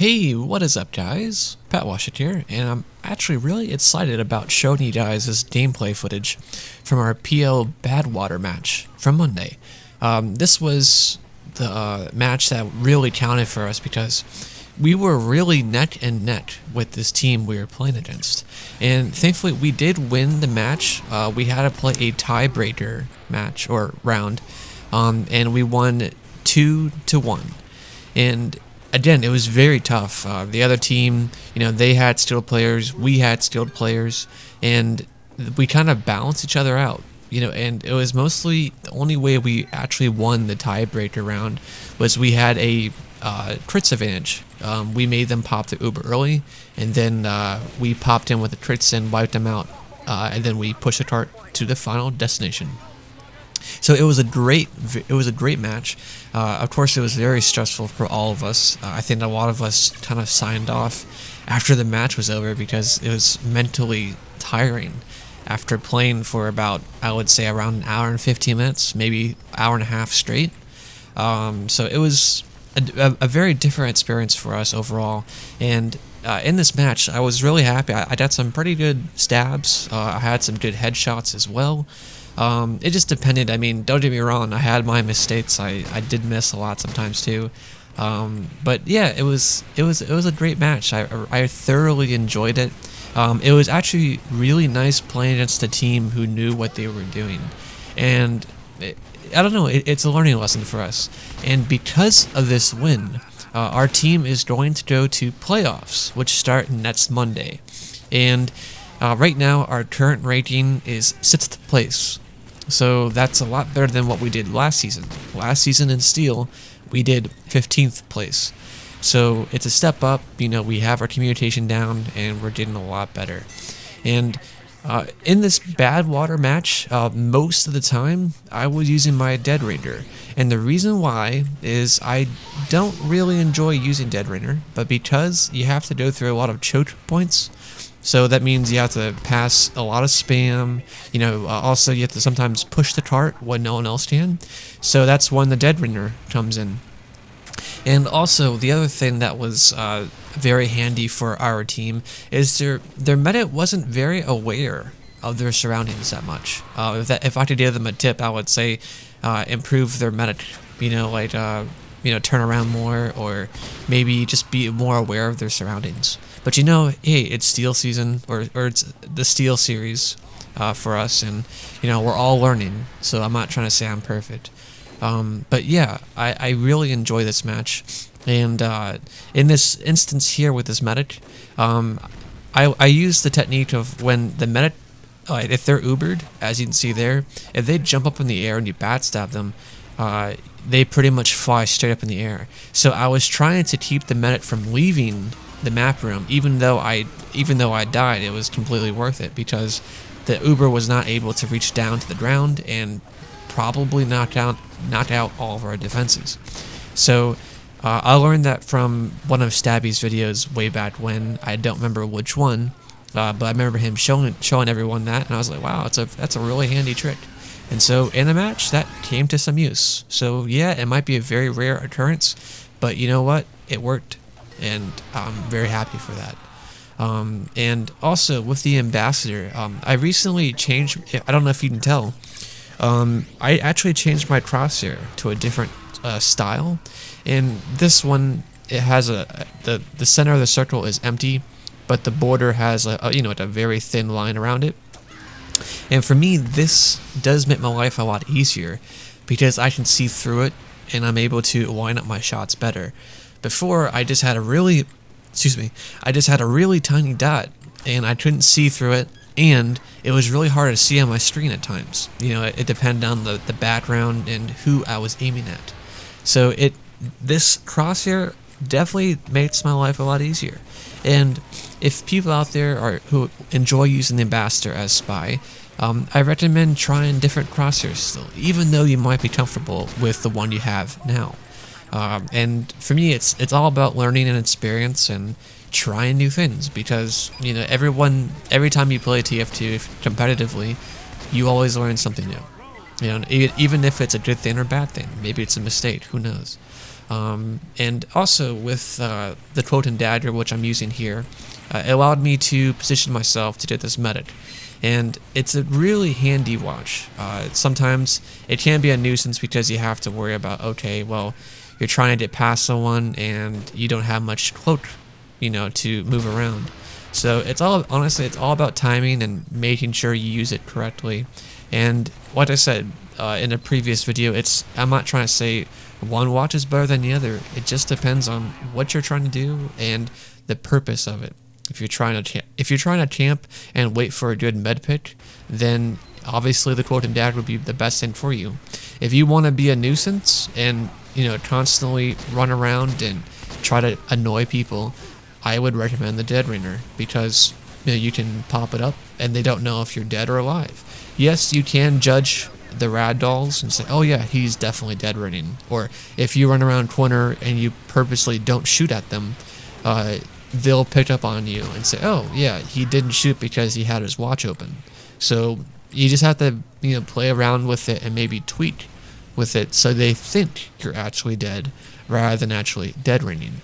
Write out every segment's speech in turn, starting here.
Hey, what is up guys? Patwauschek here, and I'm actually really excited about showing you guys this gameplay footage from our PL Badwater match from Monday. This was the match that really counted for us because we were really neck and neck with this team we were playing against. And thankfully we did win the match. We had to play a tiebreaker match, or round, and we won 2-1. And again, it was very tough. The other team, they had skilled players, we had skilled players, and we kind of balanced each other out. And it was mostly the only way we actually won the tiebreaker round was we had a crits advantage. We made them pop the Uber early, and then we popped in with the crits and wiped them out, and then we pushed the cart to the final destination. So it was a great match. Of course, it was very stressful for all of us. I think a lot of us kind of signed off after the match was over because it was mentally tiring after playing for about, I would say, around an hour and 15 minutes, maybe hour and a half straight. So it was a very different experience for us overall. And in this match, I was really happy. I got some pretty good stabs. I had some good headshots as well. It just depended. I mean, don't get me wrong, I had my mistakes. I did miss a lot sometimes too. But yeah, it was a great match. I thoroughly enjoyed it. It was actually really nice playing against a team who knew what they were doing. And I don't know, it's a learning lesson for us. And because of this win, our team is going to go to playoffs, which start next Monday. And right now, our current ranking is 6th place. So that's a lot better than what we did last season. Last season in Steel, we did 15th place. So it's a step up. We have our communication down, and we're getting a lot better. And in this Badwater match, most of the time, I was using my Dead Ranger. And the reason why is I don't really enjoy using Dead Ranger, but because you have to go through a lot of choke points. So that means you have to pass a lot of spam, also you have to sometimes push the cart when no one else can. So that's when the Dead Ringer comes in. And also, the other thing that was very handy for our team is their medic wasn't very aware of their surroundings that much. If I could give them a tip, I would say improve their medic, turn around more, or maybe just be more aware of their surroundings. But hey, it's Steel season, or it's the Steel series for us, and we're all learning, so I'm not trying to say I'm perfect. But yeah, I really enjoy this match, and in this instance here with this medic, I use the technique of when the medic, if they're Ubered, as you can see there, if they jump up in the air and you backstab them, they pretty much fly straight up in the air. So I was trying to keep the medic from leaving the map room, even though I died. It was completely worth it because the Uber was not able to reach down to the ground and probably knock out all of our defenses. So I learned that from one of Stabby's videos way back when. I don't remember which one, but I remember him showing everyone that, and I was like, wow, that's a really handy trick. And so in a match, that came to some use. So yeah, it might be a very rare occurrence, but you know what? It worked, and I'm very happy for that. And also with the ambassador, I recently changed. I don't know if you can tell. I actually changed my crosshair to a different style, and this one, it has the center of the circle is empty, but the border has a very thin line around it. And for me, this does make my life a lot easier because I can see through it, and I'm able to line up my shots better. Before, I just had a really tiny dot, and I couldn't see through it, and it was really hard to see on my screen at times. It depended on the background and who I was aiming at. So this crosshair definitely makes my life a lot easier. And if people out there who enjoy using the ambassador as spy, I recommend trying different crosshairs still, even though you might be comfortable with the one you have now. And for me, it's all about learning and experience and trying new things, because every time you play TF2 competitively, you always learn something new. Even if it's a good thing or bad thing, maybe it's a mistake, who knows. And also with the quote and dagger, which I'm using here, it allowed me to position myself to do this medic. And it's a really handy watch. Sometimes it can be a nuisance because you have to worry about, okay, well, you're trying to get past someone and you don't have much cloak, to move around. So honestly, it's all about timing and making sure you use it correctly. And like I said in a previous video, I'm not trying to say one watch is better than the other. It just depends on what you're trying to do and the purpose of it. If you're trying to camp and wait for a good med pick, then obviously the quote and dagger would be the best thing for you. If you want to be a nuisance and constantly run around and try to annoy people, I would recommend the dead ringer, because you can pop it up and they don't know if you're dead or alive. Yes, you can judge the rad dolls and say, oh yeah, he's definitely dead ringing. Or if you run around corner and you purposely don't shoot at them, they'll pick up on you and say, oh yeah, he didn't shoot because he had his watch open. So you just have to play around with it and maybe tweak with it so they think you're actually dead rather than actually dead ringing.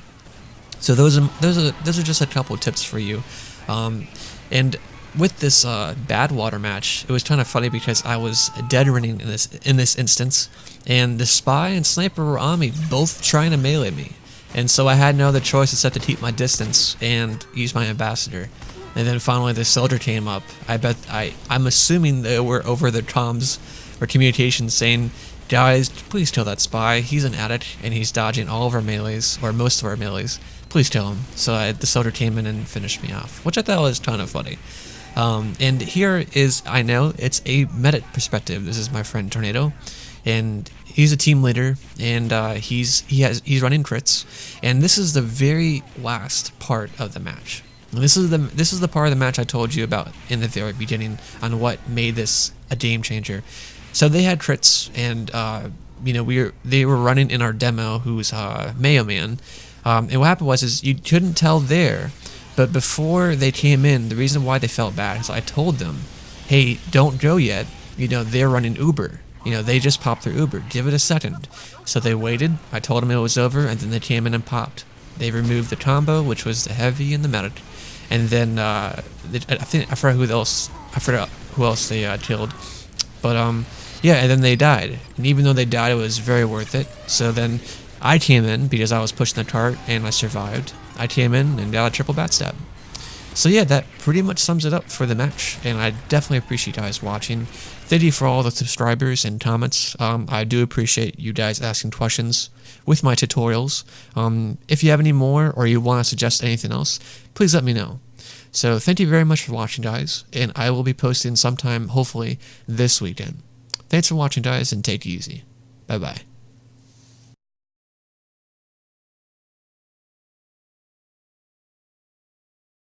So those are just a couple tips for you. And with this bad water match, it was kind of funny because I was dead ringing in this instance, and the spy and sniper were on me, both trying to melee me. And so I had no other choice except to keep my distance and use my ambassador. And then finally the soldier came up. I'm assuming they were over their comms or communications saying, guys, please kill that spy. He's an addict and he's dodging all of our melees, or most of our melees. Please kill him. So the soldier came in and finished me off, which I thought was kind of funny. And here is, I know it's a medic perspective. This is my friend Tornado, and he's a team leader, and he's running crits, and this is the very last part of the match. And this is the part of the match I told you about in the very beginning on what made this a game changer. So they had crits, and they were running in our demo, who's Mayo Man, and what happened was you couldn't tell there. But before they came in, the reason why they felt bad is I told them, hey, don't go yet. They're running Uber. They just popped their Uber. Give it a second. So they waited. I told them it was over, and then they came in and popped. They removed the combo, which was the heavy and the medic. And then I forgot who else. I forgot who else they killed. But yeah, and then they died. And even though they died, it was very worth it. So then I came in because I was pushing the cart and I survived. I came in and got a triple backstab. So yeah, that pretty much sums it up for the match, and I definitely appreciate you guys watching. Thank you for all the subscribers and comments. I do appreciate you guys asking questions with my tutorials. If you have any more or you want to suggest anything else, please let me know. So thank you very much for watching, guys, and I will be posting sometime, hopefully, this weekend. Thanks for watching, guys, and take it easy. Bye-bye.